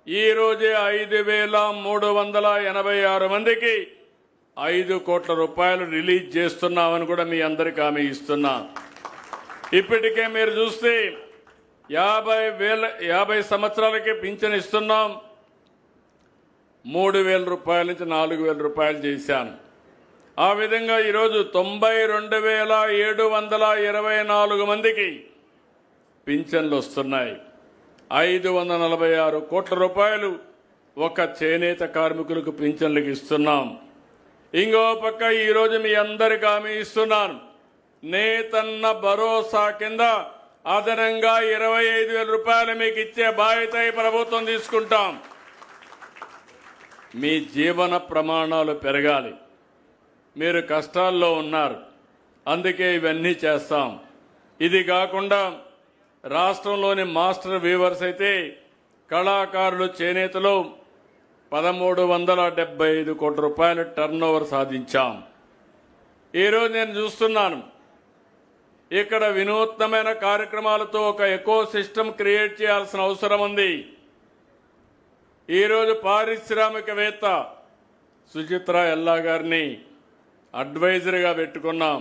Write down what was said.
ఈ రోజే 5,386 మందికి 5 కోట్ల రూపాయలు రిలీజ్ చేస్తున్నామని కూడా మీ అందరికీ హామీ ఇస్తున్నా. ఇప్పటికే మీరు చూస్తే 50 సంవత్సరాలకి పింఛన్ ఇస్తున్నాం. 3,000 రూపాయల నుంచి 4,000 రూపాయలు చేశాను. ఆ విధంగా ఈరోజు 92,724 మందికి పింఛన్లు వస్తున్నాయి. 546 కోట్ల రూపాయలు ఒక చేనేత కార్మికులకు పింఛన్లకు ఇస్తున్నాం. ఇంకో పక్క ఈరోజు మీ అందరికీ హామీ ఇస్తున్నాను, నేతన్న భరోసా కింద అదనంగా 25,000 రూపాయలు మీకు ఇచ్చే బాధ్యత ఈ ప్రభుత్వం తీసుకుంటాం. మీ జీవన ప్రమాణాలు పెరగాలి. మీరు కష్టాల్లో ఉన్నారు, అందుకే ఇవన్నీ చేస్తాం. ఇది కాకుండా రాష్ట్రంలోని మాస్టర్ వీవర్స్ అయితే కళాకారులు చేనేతలో 1,375 కోట్ల రూపాయల టర్న్ ఓవర్ సాధించాం. ఈరోజు నేను చూస్తున్నాను, ఇక్కడ వినూత్నమైన కార్యక్రమాలతో ఒక ఎకో సిస్టమ్ క్రియేట్ చేయాల్సిన అవసరం ఉంది. ఈరోజు పారిశ్రామికవేత్త సుచిత్ర ఎల్లా గారిని అడ్వైజర్గా పెట్టుకున్నాం.